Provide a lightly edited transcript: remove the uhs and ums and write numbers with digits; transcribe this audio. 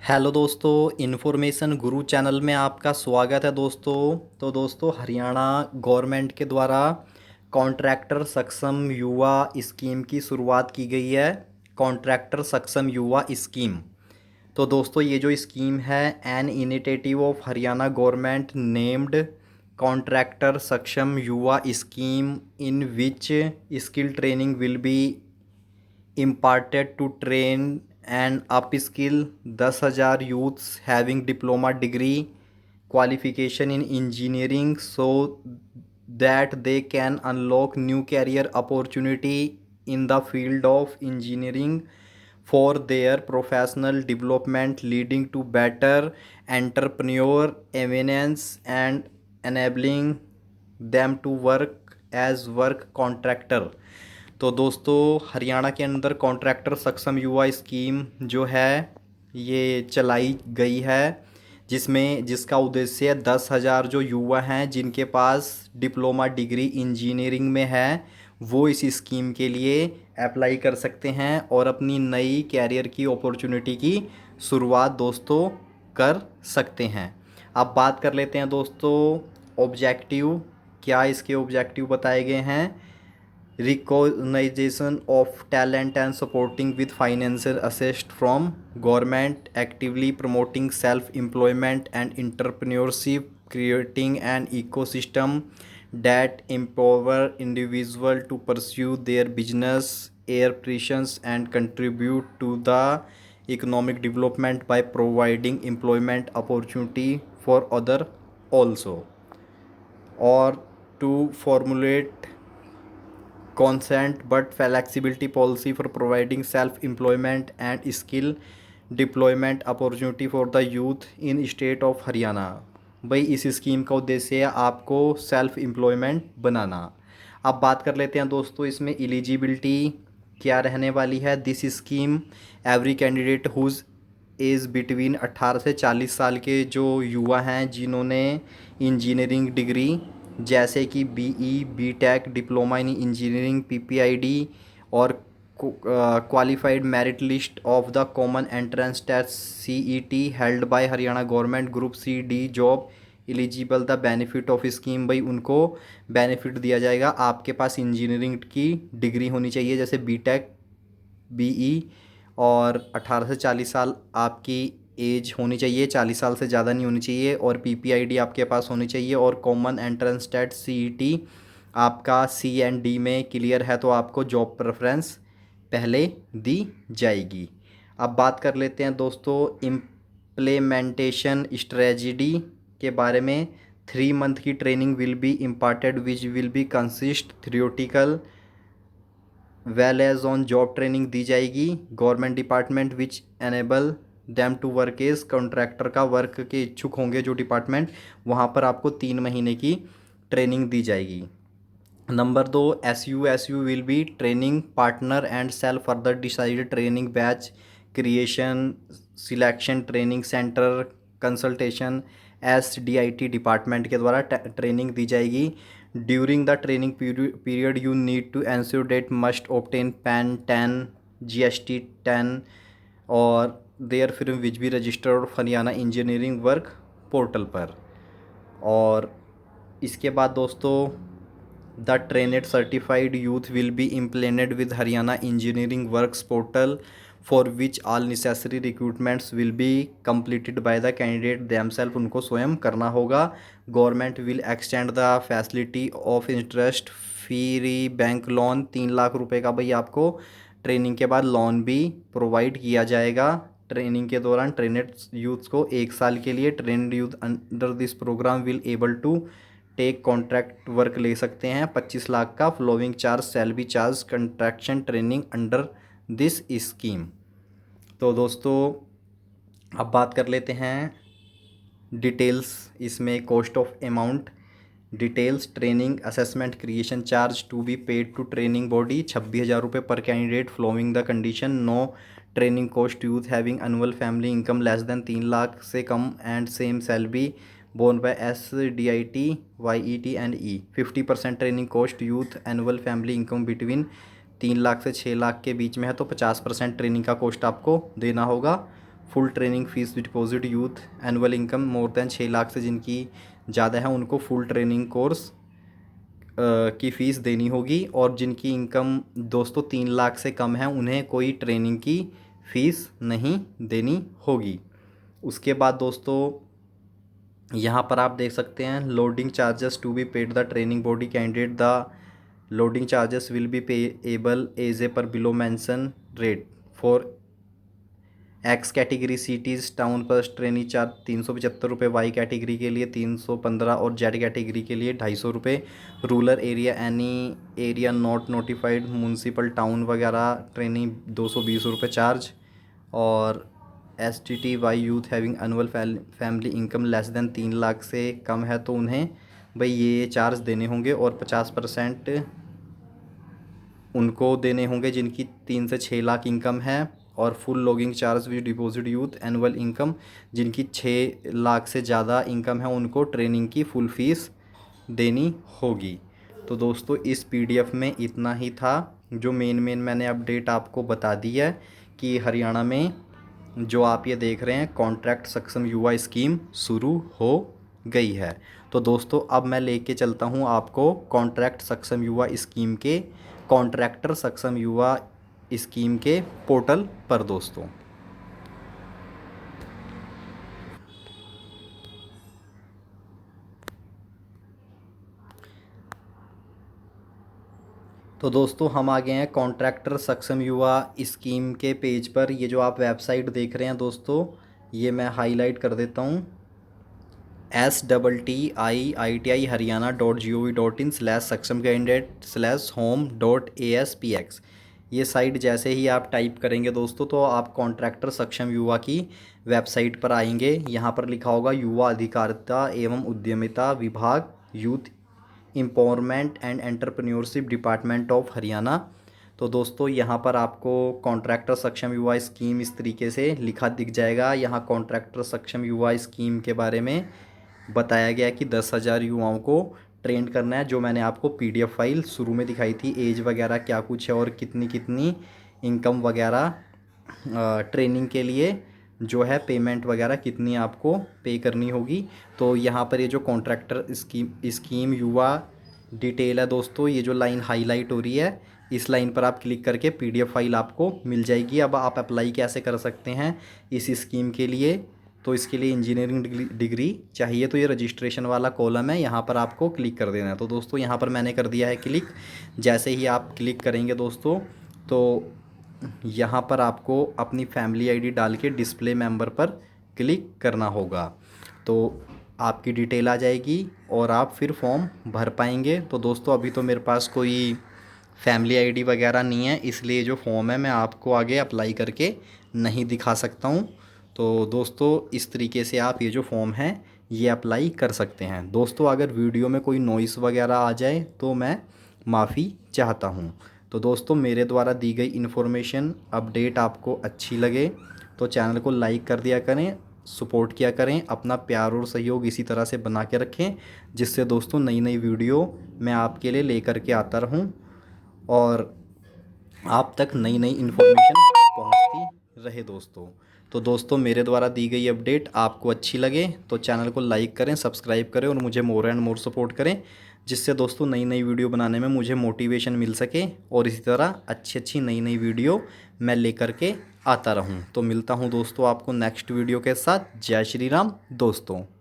Hello दोस्तों, information गुरु channel में आपका स्वागत है दोस्तों। तो दोस्तों, हरियाणा गवर्नमेंट के द्वारा कॉन्ट्रैक्टर सक्षम युवा स्कीम की शुरुआत की गई है। कॉन्ट्रैक्टर सक्षम युवा स्कीम। तो दोस्तों, ये जो स्कीम है an initiative of Haryana government named contractor सक्षम युवा scheme in which skill training will B imparted to train and upskill 10,000 youths having diploma degree qualification in engineering so that they can unlock new career opportunity in the field of engineering for their professional development, leading to better entrepreneur awareness and enabling them to work as work contractor। तो दोस्तों, हरियाणा के अंदर contractor सक्षम युवा scheme जो है ये चलाई गई है, जिसका उद्देश्य 10,000 जो युवा हैं जिनके पास डिप्लोमा डिग्री इंजीनियरिंग में है वो इस स्कीम के लिए अप्लाई कर सकते हैं और अपनी नई कैरियर की अपॉर्चुनिटी की शुरुआत दोस्तों कर सकते हैं। अब बात कर लेते हैं दोस्तों ऑब्जेक्टिव। क्या इसके ऑब्जेक्टिव बताए गए हैं? recognition of talent and supporting with financial assist from government, actively promoting self-employment and entrepreneurship, creating an ecosystem that empower individual to pursue their business aspirations and contribute to the economic development by providing employment opportunity for other also, or to formulate consent but flexibility policy for providing self-employment and skill deployment opportunity for the youth in state of Haryana. भाई, इस scheme का उद्देश्य है आपको self employment बनाना। अब बात कर लेते हैं दोस्तों इसमें एलिजिबिलिटी क्या रहने वाली है। This scheme every candidate whose age between 18 से 40 साल के जो युवा हैं जिन्होंने इंजीनियरिंग डिग्री जैसे कि BE, BTech, diploma in engineering, PPID और qualified merit list of the common entrance test CET held by Haryana government group C D job eligible the benefit of scheme. भाई, उनको बेनिफिट दिया जाएगा। आपके पास इंजीनियरिंग की degree होनी चाहिए जैसे बीटेक, बीई, और 18 से 40 साल आपकी एज होनी चाहिए, 40 साल से ज़्यादा नहीं होनी चाहिए, और पीपीआईडी आपके पास होनी चाहिए, और कॉमन एंट्रेंस टेस्ट सीईटी आपका सी एंड डी में क्लियर है तो आपको जॉब प्रेफरेंस पहले दी जाएगी। अब बात कर लेते हैं दोस्तों इम्प्लीमेंटेशन स्ट्रेटजी के बारे में। 3 मंथ की training will be imparted which will be consist theoretical well as on job training दी जाएगी। Government department which enable them to work as contractor का वर्क के इच्छुक होंगे जो डिपार्टमेंट, वहाँ पर आपको 3 महीने की ट्रेनिंग दी जाएगी। Number 2, S U will be training partner and cell further decided training batch creation selection training centre consultation SDIT department के द्वारा ट्रेनिंग दी जाएगी। During the training period you need to ensure that must obtain PAN 10 GST 10 और their firm which भी registered Haryana engineering work portal पर। और इसके बाद दोस्तों the trained certified youth will be empanelled with Haryana engineering works portal for which all necessary recruitments will be completed by the candidate themselves. उनको स्वयं करना होगा। Government will extend the facility of interest free bank loan 3 lakh रुपए का भाई आपको training के बाद लोन भी प्रोवाइड किया जाएगा। ट्रेनिंग के दौरान ट्रेनेड यूथ को 1 साल के लिए trained youth under this program will able to take contract work ले सकते हैं। 25 लाख का following charge shall be charge contraction training under this scheme. तो दोस्तों, अब बात कर लेते हैं डिटेल्स इसमें cost of amount details. Training assessment creation charge to be paid to training body 26,000 रुपये पर candidate following the condition. No training cost youth having annual family income less than 3 lakh से कम and same shall be borne by SDIT YET and E। 50% training cost youth annual family income between 3 lakh से 6 लाख के बीच में है तो 50% training का cost आपको देना होगा। Full training fees deposit youth annual income more than 6 lakh से जिनकी ज़्यादा है उनको फुल ट्रेनिंग कोर्स की फ़ीस देनी होगी, और जिनकी इनकम दोस्तों 3 लाख से कम है उन्हें कोई ट्रेनिंग की फ़ीस नहीं देनी होगी। उसके बाद दोस्तों यहाँ पर आप देख सकते हैं loading charges to be paid the training body candidate the loading charges will be payable as a per below mention rate for X category cities town per trainee charge 375 रुपये, वाई कैटेगरी के लिए 315 और Z category के लिए 250 रुपये। Rural area any area not notified municipal town वगैरह training 220 रुपये charge. और S T T Y youth having annual family income less than 3 lakh से कम है तो उन्हें भाई ये चार्ज देने होंगे, और 50% उनको देने होंगे जिनकी 3 से 6 लाख इनकम है। और full logging charge with deposit youth annual income जिनकी 6 लाख से ज़्यादा इनकम है उनको ट्रेनिंग की फुल फीस देनी होगी। तो दोस्तों इस पीडीएफ में इतना ही था, जो मेन मैंने अपडेट आपको बता दी है कि हरियाणा में जो आप ये देख रहे हैं कॉन्ट्रैक्ट सक्षम युवा स्कीम शुरू हो गई है। तो दोस्तों अब मैं लेके चलता हूँ आपको कॉन्ट्रैक्ट सक्षम युवा स्कीम के कॉन्ट्रैक्टर सक्षम युवा स्कीम के पोर्टल पर दोस्तों। तो दोस्तों हम आ गए हैं कॉन्ट्रैक्टर सक्षम युवा स्कीम के पेज पर। ये जो आप वेबसाइट देख रहे हैं दोस्तों, ये मैं हाईलाइट कर देता हूँ STTIITI haryana.gov.in/सक्षम कैंडिडेट/home.ASPX। ये साइट जैसे ही आप टाइप करेंगे दोस्तों तो आप कॉन्ट्रैक्टर सक्षम युवा की वेबसाइट पर आएंगे। यहाँ पर लिखा होगा युवा अधिकारिता एवं उद्यमिता विभाग, youth empowerment and entrepreneurship department of Haryana. तो दोस्तों यहाँ पर आपको कॉन्ट्रैक्टर सक्षम युवा स्कीम इस तरीके से लिखा दिख जाएगा। यहाँ कॉन्ट्रैक्टर सक्षम युवा स्कीम के बारे में बताया गया कि 10,000 युवाओं को ट्रेंड करना है, जो मैंने आपको पीडीएफ फाइल शुरू में दिखाई थी, एज वगैरह क्या कुछ है और कितनी कितनी इनकम वगैरह ट्रेनिंग के लिए जो है पेमेंट वगैरह कितनी आपको पे करनी होगी। तो यहाँ पर ये जो कॉन्ट्रैक्टर स्कीम युवा डिटेल है दोस्तों, ये जो लाइन हाईलाइट हो रही है इस लाइन पर आप क्लिक करके पीडीएफ फाइल आपको मिल जाएगी। अब आप अप्लाई कैसे कर सकते हैं इस स्कीम के लिए, तो इसके लिए इंजीनियरिंग डिग्री चाहिए। तो ये रजिस्ट्रेशन वाला कॉलम है, यहाँ पर आपको क्लिक कर देना है। तो दोस्तों यहाँ पर मैंने कर दिया है क्लिक। जैसे ही आप क्लिक करेंगे दोस्तों तो यहाँ पर आपको अपनी फैमिली आईडी डाल के डिस्प्ले मेंबर पर क्लिक करना होगा, तो आपकी डिटेल आ जाएगी और आप फिर फॉर्म भर पाएंगे। तो दोस्तों अभी तो मेरे पास कोई फैमिली आईडी वगैरह नहीं है, इसलिए जो फॉर्म है मैं आपको आगे अप्लाई करके नहीं दिखा सकता हूँ। तो दोस्तों इस तरीके से आप ये जो फॉर्म है ये अप्लाई कर सकते हैं। दोस्तों अगर वीडियो में कोई नॉइस वगैरह आ जाए तो मैं माफ़ी चाहता हूँ। तो दोस्तों मेरे द्वारा दी गई इन्फॉर्मेशन अपडेट आपको अच्छी लगे तो चैनल को लाइक कर दिया करें, सपोर्ट किया करें, अपना प्यार और सहयोग इसी तरह से बना के रखें जिससे दोस्तों नई नई वीडियो मैं आपके लिए लेकर के आता रहूं और आप तक नई नई इन्फॉर्मेशन पहुंचती रहे दोस्तों। तो दोस्तों मेरे द्वारा दी गई अपडेट आपको अच्छी लगे तो चैनल को लाइक करें, सब्सक्राइब करें और मुझे मोर एंड मोर सपोर्ट करें, जिससे दोस्तों नई नई वीडियो बनाने में मुझे मोटिवेशन मिल सके और इसी तरह अच्छी अच्छी नई नई वीडियो मैं लेकर के आता रहूं। तो मिलता हूं दोस्तों आपको नेक्स्ट वीडियो के साथ। जय श्री राम दोस्तों।